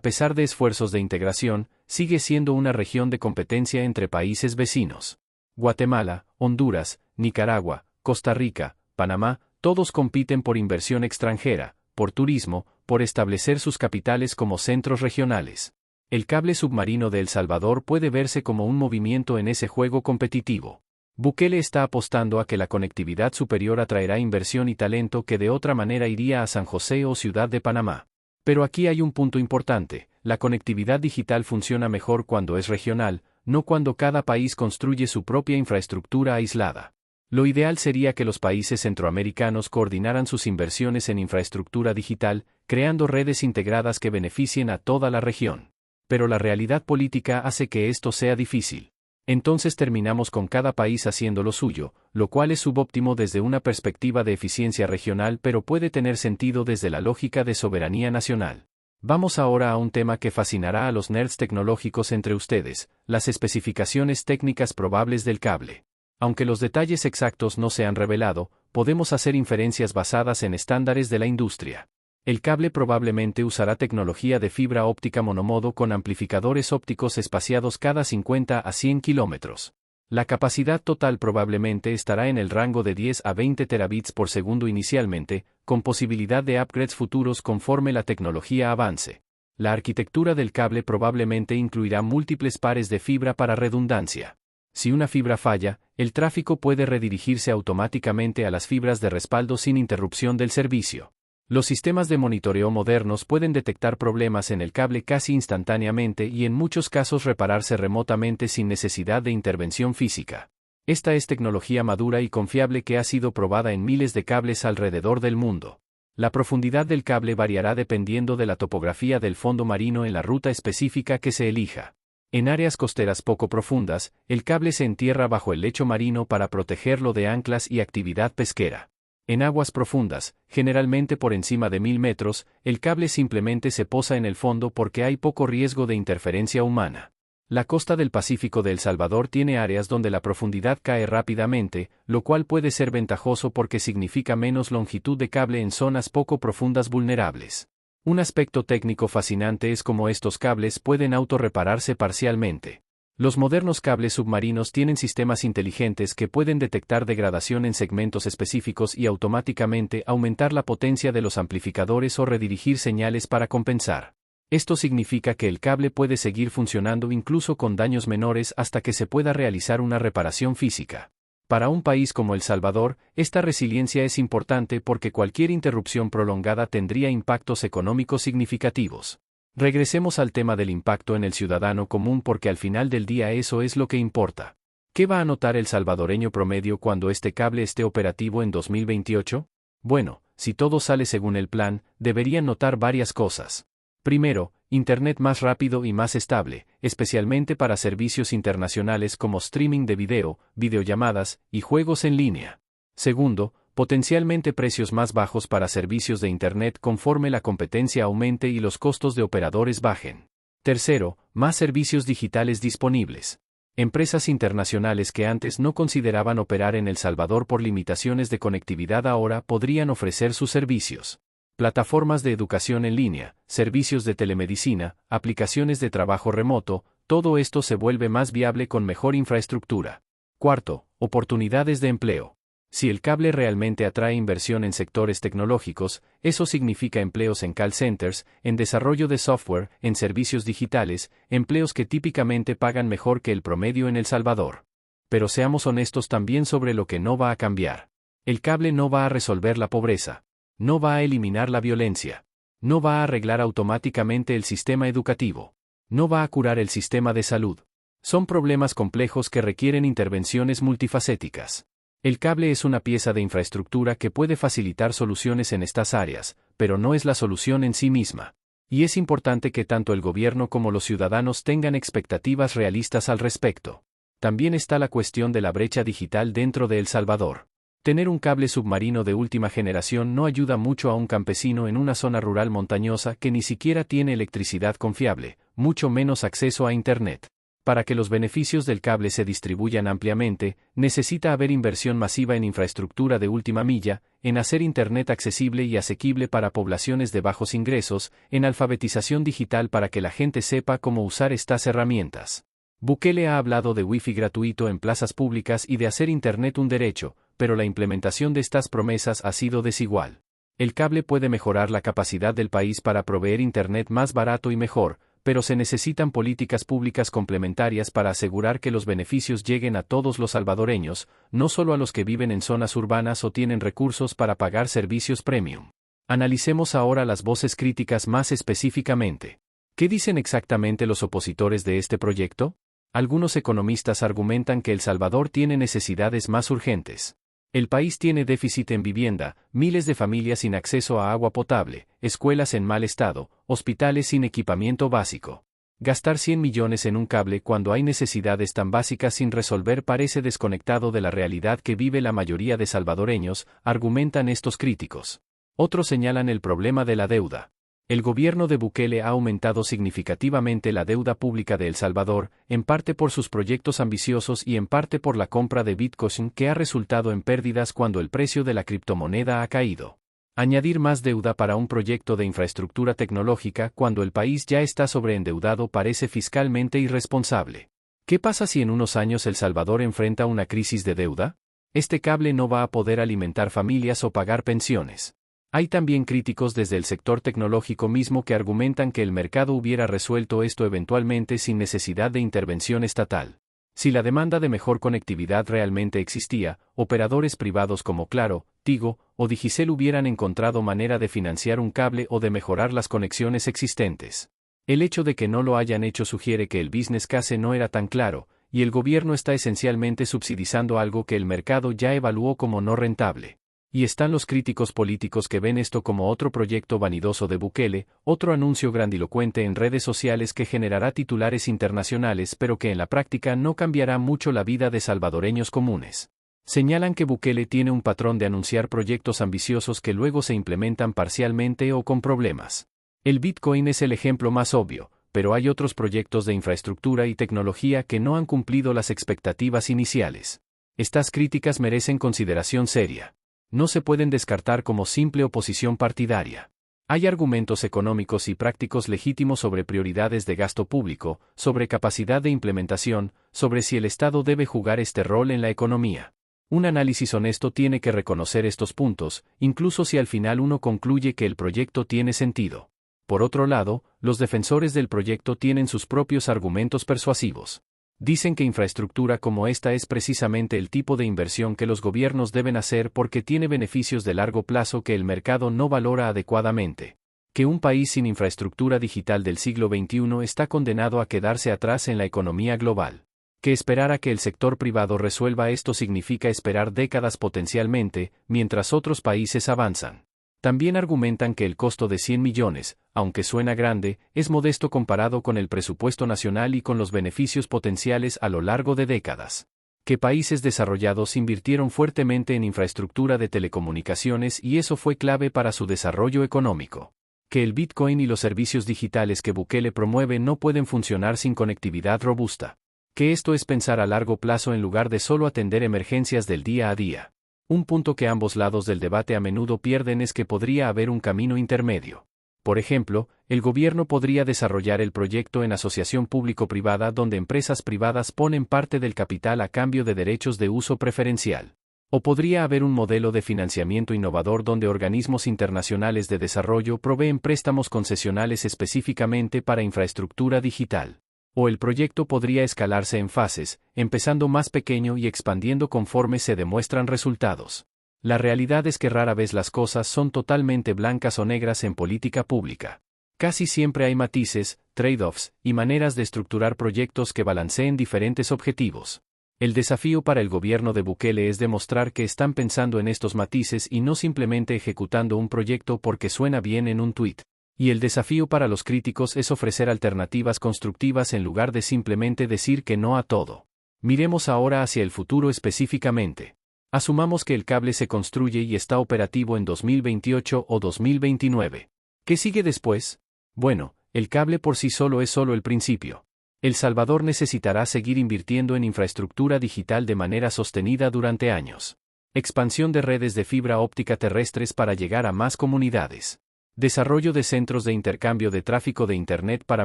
Speaker 1: pesar de esfuerzos de integración, sigue siendo una región de competencia entre países vecinos. Guatemala, Honduras, Nicaragua, Costa Rica, Panamá, todos compiten por inversión extranjera, por turismo, por establecer sus capitales como centros regionales. El cable submarino de El Salvador puede verse como un movimiento en ese juego competitivo. Bukele está apostando a que la conectividad superior atraerá inversión y talento que de otra manera iría a San José o Ciudad de Panamá. Pero aquí hay un punto importante: la conectividad digital funciona mejor cuando es regional, no cuando cada país construye su propia infraestructura aislada. Lo ideal sería que los países centroamericanos coordinaran sus inversiones en infraestructura digital, creando redes integradas que beneficien a toda la región. Pero la realidad política hace que esto sea difícil. Entonces terminamos con cada país haciendo lo suyo, lo cual es subóptimo desde una perspectiva de eficiencia regional, pero puede tener sentido desde la lógica de soberanía nacional. Vamos ahora a un tema que fascinará a los nerds tecnológicos entre ustedes: las especificaciones técnicas probables del cable. Aunque los detalles exactos no se han revelado, podemos hacer inferencias basadas en estándares de la industria. El cable probablemente usará tecnología de fibra óptica monomodo con amplificadores ópticos espaciados cada 50 a 100 kilómetros. La capacidad total probablemente estará en el rango de 10 a 20 terabits por segundo inicialmente, con posibilidad de upgrades futuros conforme la tecnología avance. La arquitectura del cable probablemente incluirá múltiples pares de fibra para redundancia. Si una fibra falla, el tráfico puede redirigirse automáticamente a las fibras de respaldo sin interrupción del servicio. Los sistemas de monitoreo modernos pueden detectar problemas en el cable casi instantáneamente y en muchos casos repararse remotamente sin necesidad de intervención física. Esta es tecnología madura y confiable que ha sido probada en miles de cables alrededor del mundo. La profundidad del cable variará dependiendo de la topografía del fondo marino en la ruta específica que se elija. En áreas costeras poco profundas, el cable se entierra bajo el lecho marino para protegerlo de anclas y actividad pesquera. En aguas profundas, generalmente por encima de 1000 metros, el cable simplemente se posa en el fondo porque hay poco riesgo de interferencia humana. La costa del Pacífico de El Salvador tiene áreas donde la profundidad cae rápidamente, lo cual puede ser ventajoso porque significa menos longitud de cable en zonas poco profundas vulnerables. Un aspecto técnico fascinante es cómo estos cables pueden autorrepararse parcialmente. Los modernos cables submarinos tienen sistemas inteligentes que pueden detectar degradación en segmentos específicos y automáticamente aumentar la potencia de los amplificadores o redirigir señales para compensar. Esto significa que el cable puede seguir funcionando incluso con daños menores hasta que se pueda realizar una reparación física. Para un país como El Salvador, esta resiliencia es importante porque cualquier interrupción prolongada tendría impactos económicos significativos. Regresemos al tema del impacto en el ciudadano común porque al final del día eso es lo que importa. ¿Qué va a notar el salvadoreño promedio cuando este cable esté operativo en 2028? Bueno, si todo sale según el plan, deberían notar varias cosas. Primero, Internet más rápido y más estable, especialmente para servicios internacionales como streaming de video, videollamadas y juegos en línea. Segundo, potencialmente precios más bajos para servicios de Internet conforme la competencia aumente y los costos de operadores bajen. Tercero, más servicios digitales disponibles. Empresas internacionales que antes no consideraban operar en El Salvador por limitaciones de conectividad ahora podrían ofrecer sus servicios. Plataformas de educación en línea, servicios de telemedicina, aplicaciones de trabajo remoto, todo esto se vuelve más viable con mejor infraestructura. Cuarto, oportunidades de empleo. Si el cable realmente atrae inversión en sectores tecnológicos, eso significa empleos en call centers, en desarrollo de software, en servicios digitales, empleos que típicamente pagan mejor que el promedio en El Salvador. Pero seamos honestos también sobre lo que no va a cambiar. El cable no va a resolver la pobreza. No va a eliminar la violencia. No va a arreglar automáticamente el sistema educativo. No va a curar el sistema de salud. Son problemas complejos que requieren intervenciones multifacéticas. El cable es una pieza de infraestructura que puede facilitar soluciones en estas áreas, pero no es la solución en sí misma. Y es importante que tanto el gobierno como los ciudadanos tengan expectativas realistas al respecto. También está la cuestión de la brecha digital dentro de El Salvador. Tener un cable submarino de última generación no ayuda mucho a un campesino en una zona rural montañosa que ni siquiera tiene electricidad confiable, mucho menos acceso a Internet. Para que los beneficios del cable se distribuyan ampliamente, necesita haber inversión masiva en infraestructura de última milla, en hacer Internet accesible y asequible para poblaciones de bajos ingresos, en alfabetización digital para que la gente sepa cómo usar estas herramientas. Bukele ha hablado de Wi-Fi gratuito en plazas públicas y de hacer Internet un derecho, pero la implementación de estas promesas ha sido desigual. El cable puede mejorar la capacidad del país para proveer Internet más barato y mejor, pero se necesitan políticas públicas complementarias para asegurar que los beneficios lleguen a todos los salvadoreños, no solo a los que viven en zonas urbanas o tienen recursos para pagar servicios premium. Analicemos ahora las voces críticas más específicamente. ¿Qué dicen exactamente los opositores de este proyecto? Algunos economistas argumentan que El Salvador tiene necesidades más urgentes. El país tiene déficit en vivienda, miles de familias sin acceso a agua potable, escuelas en mal estado, hospitales sin equipamiento básico. Gastar 100 millones en un cable cuando hay necesidades tan básicas sin resolver parece desconectado de la realidad que vive la mayoría de salvadoreños, argumentan estos críticos. Otros señalan el problema de la deuda. El gobierno de Bukele ha aumentado significativamente la deuda pública de El Salvador, en parte por sus proyectos ambiciosos y en parte por la compra de Bitcoin que ha resultado en pérdidas cuando el precio de la criptomoneda ha caído. Añadir más deuda para un proyecto de infraestructura tecnológica cuando el país ya está sobreendeudado parece fiscalmente irresponsable. ¿Qué pasa si en unos años El Salvador enfrenta una crisis de deuda? Este cable no va a poder alimentar familias o pagar pensiones. Hay también críticos desde el sector tecnológico mismo que argumentan que el mercado hubiera resuelto esto eventualmente sin necesidad de intervención estatal. Si la demanda de mejor conectividad realmente existía, operadores privados como Claro, Tigo o Digicel hubieran encontrado manera de financiar un cable o de mejorar las conexiones existentes. El hecho de que no lo hayan hecho sugiere que el business case no era tan claro, y el gobierno está esencialmente subsidiando algo que el mercado ya evaluó como no rentable. Y están los críticos políticos que ven esto como otro proyecto vanidoso de Bukele, otro anuncio grandilocuente en redes sociales que generará titulares internacionales pero que en la práctica no cambiará mucho la vida de salvadoreños comunes. Señalan que Bukele tiene un patrón de anunciar proyectos ambiciosos que luego se implementan parcialmente o con problemas. El Bitcoin es el ejemplo más obvio, pero hay otros proyectos de infraestructura y tecnología que no han cumplido las expectativas iniciales. Estas críticas merecen consideración seria. No se pueden descartar como simple oposición partidaria. Hay argumentos económicos y prácticos legítimos sobre prioridades de gasto público, sobre capacidad de implementación, sobre si el Estado debe jugar este rol en la economía. Un análisis honesto tiene que reconocer estos puntos, incluso si al final uno concluye que el proyecto tiene sentido. Por otro lado, los defensores del proyecto tienen sus propios argumentos persuasivos. Dicen que infraestructura como esta es precisamente el tipo de inversión que los gobiernos deben hacer porque tiene beneficios de largo plazo que el mercado no valora adecuadamente. Que un país sin infraestructura digital del siglo XXI está condenado a quedarse atrás en la economía global. Que esperar a que el sector privado resuelva esto significa esperar décadas potencialmente, mientras otros países avanzan. También argumentan que el costo de 100 millones, aunque suena grande, es modesto comparado con el presupuesto nacional y con los beneficios potenciales a lo largo de décadas. Que países desarrollados invirtieron fuertemente en infraestructura de telecomunicaciones y eso fue clave para su desarrollo económico. Que el Bitcoin y los servicios digitales que Bukele promueve no pueden funcionar sin conectividad robusta. Que esto es pensar a largo plazo en lugar de solo atender emergencias del día a día. Un punto que ambos lados del debate a menudo pierden es que podría haber un camino intermedio. Por ejemplo, el gobierno podría desarrollar el proyecto en asociación público-privada donde empresas privadas ponen parte del capital a cambio de derechos de uso preferencial. O podría haber un modelo de financiamiento innovador donde organismos internacionales de desarrollo proveen préstamos concesionales específicamente para infraestructura digital. O el proyecto podría escalarse en fases, empezando más pequeño y expandiendo conforme se demuestran resultados. La realidad es que rara vez las cosas son totalmente blancas o negras en política pública. Casi siempre hay matices, trade-offs, y maneras de estructurar proyectos que balanceen diferentes objetivos. El desafío para el gobierno de Bukele es demostrar que están pensando en estos matices y no simplemente ejecutando un proyecto porque suena bien en un tuit. Y el desafío para los críticos es ofrecer alternativas constructivas en lugar de simplemente decir que no a todo. Miremos ahora hacia el futuro específicamente. Asumamos que el cable se construye y está operativo en 2028 o 2029. ¿Qué sigue después? Bueno, el cable por sí solo es solo el principio. El Salvador necesitará seguir invirtiendo en infraestructura digital de manera sostenida durante años. Expansión de redes de fibra óptica terrestres para llegar a más comunidades. Desarrollo de centros de intercambio de tráfico de Internet para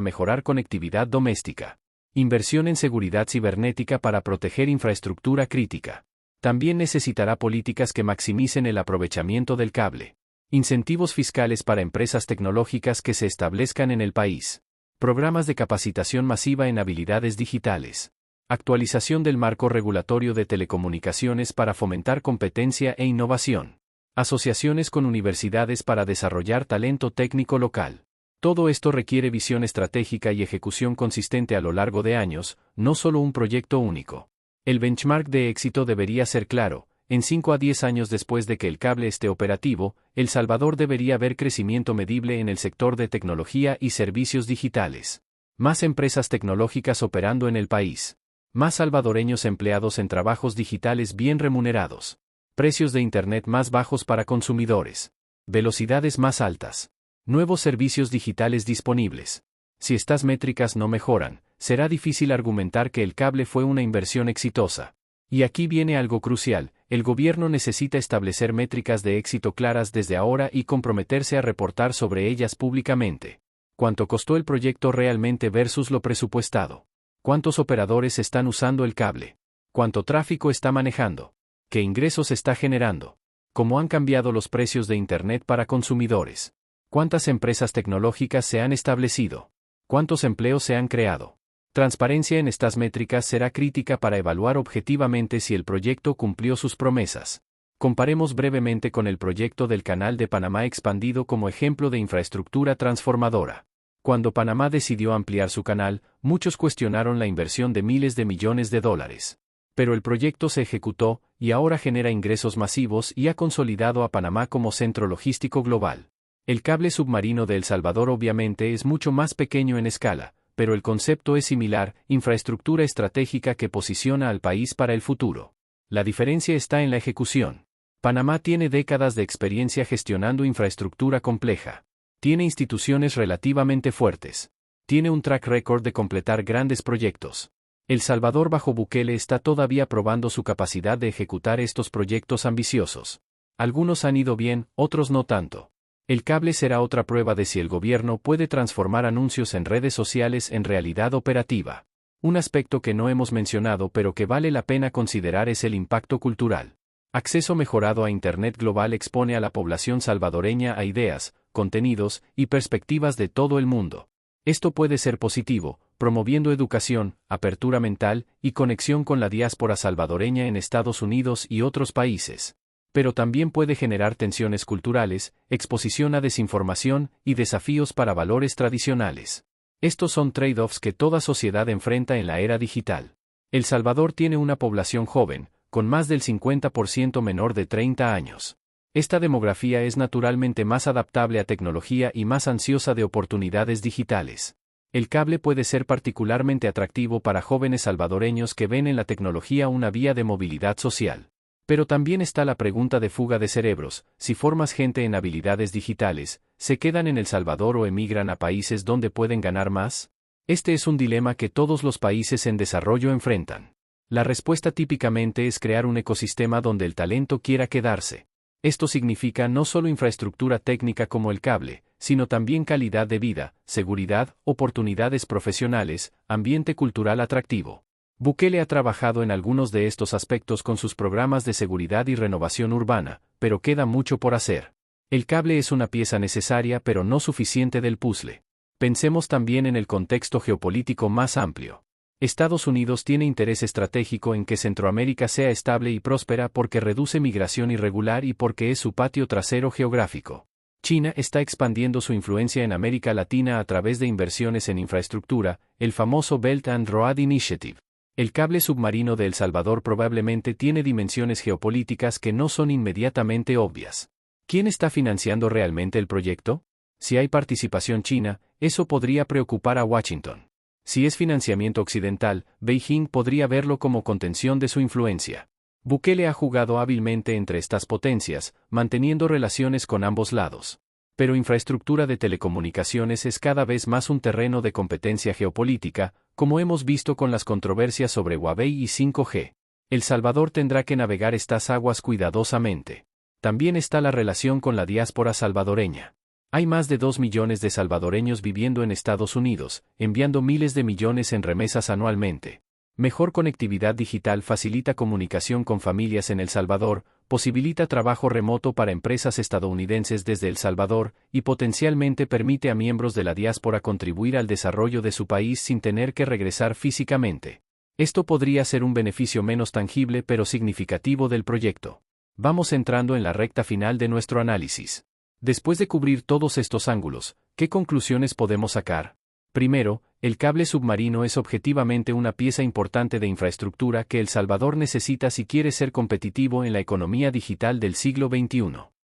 Speaker 1: mejorar conectividad doméstica. Inversión en seguridad cibernética para proteger infraestructura crítica. También necesitará políticas que maximicen el aprovechamiento del cable. Incentivos fiscales para empresas tecnológicas que se establezcan en el país. Programas de capacitación masiva en habilidades digitales. Actualización del marco regulatorio de telecomunicaciones para fomentar competencia e innovación. Asociaciones con universidades para desarrollar talento técnico local. Todo esto requiere visión estratégica y ejecución consistente a lo largo de años, no solo un proyecto único. El benchmark de éxito debería ser claro. En 5 a 10 años después de que el cable esté operativo, El Salvador debería ver crecimiento medible en el sector de tecnología y servicios digitales. Más empresas tecnológicas operando en el país. Más salvadoreños empleados en trabajos digitales bien remunerados. Precios de Internet más bajos para consumidores. Velocidades más altas. Nuevos servicios digitales disponibles. Si estas métricas no mejoran, será difícil argumentar que el cable fue una inversión exitosa. Y aquí viene algo crucial, el gobierno necesita establecer métricas de éxito claras desde ahora y comprometerse a reportar sobre ellas públicamente. ¿Cuánto costó el proyecto realmente versus lo presupuestado? ¿Cuántos operadores están usando el cable? ¿Cuánto tráfico está manejando? ¿Qué ingresos está generando? ¿Cómo han cambiado los precios de Internet para consumidores? ¿Cuántas empresas tecnológicas se han establecido? ¿Cuántos empleos se han creado? Transparencia en estas métricas será crítica para evaluar objetivamente si el proyecto cumplió sus promesas. Comparemos brevemente con el proyecto del Canal de Panamá expandido como ejemplo de infraestructura transformadora. Cuando Panamá decidió ampliar su canal, muchos cuestionaron la inversión de miles de millones de dólares. Pero el proyecto se ejecutó, y ahora genera ingresos masivos y ha consolidado a Panamá como centro logístico global. El cable submarino de El Salvador obviamente es mucho más pequeño en escala, pero el concepto es similar, infraestructura estratégica que posiciona al país para el futuro. La diferencia está en la ejecución. Panamá tiene décadas de experiencia gestionando infraestructura compleja. Tiene instituciones relativamente fuertes. Tiene un track record de completar grandes proyectos. El Salvador bajo Bukele está todavía probando su capacidad de ejecutar estos proyectos ambiciosos. Algunos han ido bien, otros no tanto. El cable será otra prueba de si el gobierno puede transformar anuncios en redes sociales en realidad operativa. Un aspecto que no hemos mencionado pero que vale la pena considerar es el impacto cultural. Acceso mejorado a Internet global expone a la población salvadoreña a ideas, contenidos y perspectivas de todo el mundo. Esto puede ser positivo, promoviendo educación, apertura mental y conexión con la diáspora salvadoreña en Estados Unidos y otros países. Pero también puede generar tensiones culturales, exposición a desinformación y desafíos para valores tradicionales. Estos son trade-offs que toda sociedad enfrenta en la era digital. El Salvador tiene una población joven, con más del 50% menor de 30 años. Esta demografía es naturalmente más adaptable a tecnología y más ansiosa de oportunidades digitales. El cable puede ser particularmente atractivo para jóvenes salvadoreños que ven en la tecnología una vía de movilidad social. Pero también está la pregunta de fuga de cerebros: si formas gente en habilidades digitales, ¿se quedan en El Salvador o emigran a países donde pueden ganar más? Este es un dilema que todos los países en desarrollo enfrentan. La respuesta típicamente es crear un ecosistema donde el talento quiera quedarse. Esto significa no solo infraestructura técnica como el cable, sino también calidad de vida, seguridad, oportunidades profesionales, ambiente cultural atractivo. Bukele ha trabajado en algunos de estos aspectos con sus programas de seguridad y renovación urbana, pero queda mucho por hacer. El cable es una pieza necesaria pero no suficiente del puzzle. Pensemos también en el contexto geopolítico más amplio. Estados Unidos tiene interés estratégico en que Centroamérica sea estable y próspera porque reduce migración irregular y porque es su patio trasero geográfico. China está expandiendo su influencia en América Latina a través de inversiones en infraestructura, el famoso Belt and Road Initiative. El cable submarino de El Salvador probablemente tiene dimensiones geopolíticas que no son inmediatamente obvias. ¿Quién está financiando realmente el proyecto? Si hay participación china, eso podría preocupar a Washington. Si es financiamiento occidental, Beijing podría verlo como contención de su influencia. Bukele ha jugado hábilmente entre estas potencias, manteniendo relaciones con ambos lados. Pero infraestructura de telecomunicaciones es cada vez más un terreno de competencia geopolítica, como hemos visto con las controversias sobre Huawei y 5G. El Salvador tendrá que navegar estas aguas cuidadosamente. También está la relación con la diáspora salvadoreña. Hay más de 2 millones de salvadoreños viviendo en Estados Unidos, enviando miles de millones en remesas anualmente. Mejor conectividad digital facilita comunicación con familias en El Salvador, posibilita trabajo remoto para empresas estadounidenses desde El Salvador y potencialmente permite a miembros de la diáspora contribuir al desarrollo de su país sin tener que regresar físicamente. Esto podría ser un beneficio menos tangible pero significativo del proyecto. Vamos entrando en la recta final de nuestro análisis. Después de cubrir todos estos ángulos, ¿qué conclusiones podemos sacar? Primero, el cable submarino es objetivamente una pieza importante de infraestructura que El Salvador necesita si quiere ser competitivo en la economía digital del siglo XXI.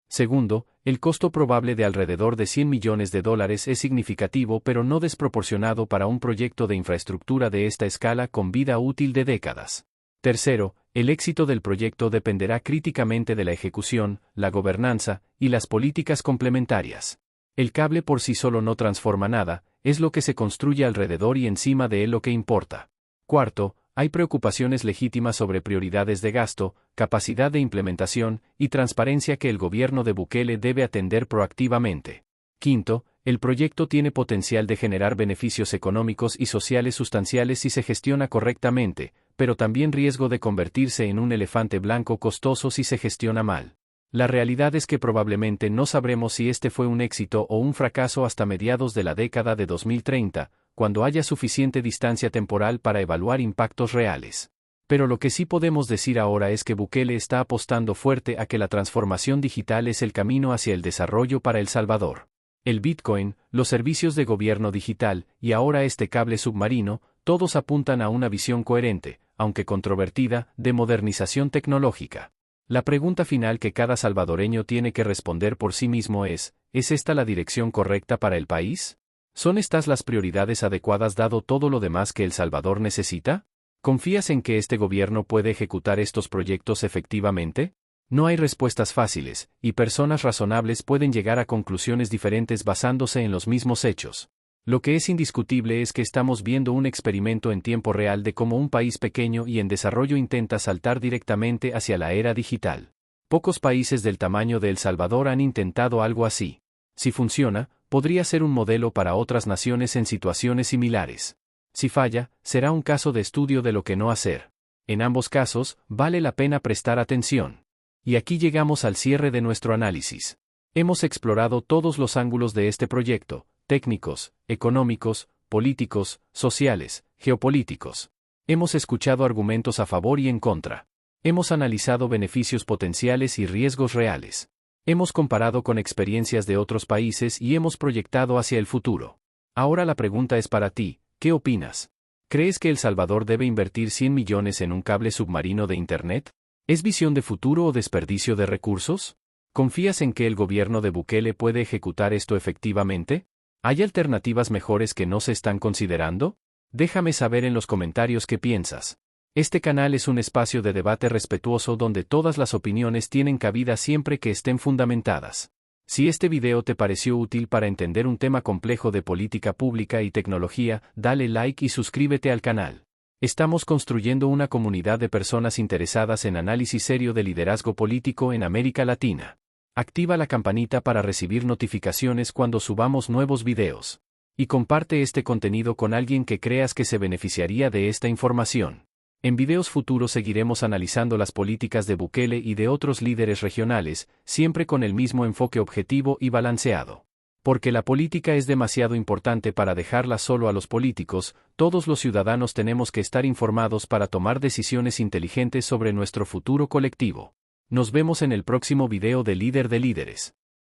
Speaker 1: Segundo, el costo probable de alrededor de $100 millones es significativo pero no desproporcionado para un proyecto de infraestructura de esta escala con vida útil de décadas. Tercero, el éxito del proyecto dependerá críticamente de la ejecución, la gobernanza y las políticas complementarias. El cable por sí solo no transforma nada, es lo que se construye alrededor y encima de él lo que importa. Cuarto, hay preocupaciones legítimas sobre prioridades de gasto, capacidad de implementación y transparencia que el gobierno de Bukele debe atender proactivamente. Quinto, el proyecto tiene potencial de generar beneficios económicos y sociales sustanciales si se gestiona correctamente, pero también riesgo de convertirse en un elefante blanco costoso si se gestiona mal. La realidad es que probablemente no sabremos si este fue un éxito o un fracaso hasta mediados de la década de 2030, cuando haya suficiente distancia temporal para evaluar impactos reales. Pero lo que sí podemos decir ahora es que Bukele está apostando fuerte a que la transformación digital es el camino hacia el desarrollo para El Salvador. El Bitcoin, los servicios de gobierno digital y ahora este cable submarino, todos apuntan a una visión coherente, aunque controvertida, de modernización tecnológica. La pregunta final que cada salvadoreño tiene que responder por sí mismo ¿es esta la dirección correcta para el país? ¿Son estas las prioridades adecuadas dado todo lo demás que El Salvador necesita? ¿Confías en que este gobierno puede ejecutar estos proyectos efectivamente? No hay respuestas fáciles, y personas razonables pueden llegar a conclusiones diferentes basándose en los mismos hechos. Lo que es indiscutible es que estamos viendo un experimento en tiempo real de cómo un país pequeño y en desarrollo intenta saltar directamente hacia la era digital. Pocos países del tamaño de El Salvador han intentado algo así. Si funciona, podría ser un modelo para otras naciones en situaciones similares. Si falla, será un caso de estudio de lo que no hacer. En ambos casos, vale la pena prestar atención. Y aquí llegamos al cierre de nuestro análisis. Hemos explorado todos los ángulos de este proyecto, técnicos, económicos, políticos, sociales, geopolíticos. Hemos escuchado argumentos a favor y en contra. Hemos analizado beneficios potenciales y riesgos reales. Hemos comparado con experiencias de otros países y hemos proyectado hacia el futuro. Ahora la pregunta es para ti, ¿qué opinas? ¿Crees que El Salvador debe invertir 100 millones en un cable submarino de Internet? ¿Es visión de futuro o desperdicio de recursos? ¿Confías en que el gobierno de Bukele puede ejecutar esto efectivamente? ¿Hay alternativas mejores que no se están considerando? Déjame saber en los comentarios qué piensas. Este canal es un espacio de debate respetuoso donde todas las opiniones tienen cabida siempre que estén fundamentadas. Si este video te pareció útil para entender un tema complejo de política pública y tecnología, dale like y suscríbete al canal. Estamos construyendo una comunidad de personas interesadas en análisis serio de liderazgo político en América Latina. Activa la campanita para recibir notificaciones cuando subamos nuevos videos. Y comparte este contenido con alguien que creas que se beneficiaría de esta información. En videos futuros seguiremos analizando las políticas de Bukele y de otros líderes regionales, siempre con el mismo enfoque objetivo y balanceado. Porque la política es demasiado importante para dejarla solo a los políticos, todos los ciudadanos tenemos que estar informados para tomar decisiones inteligentes sobre nuestro futuro colectivo. Nos vemos en el próximo video de Líder de Líderes.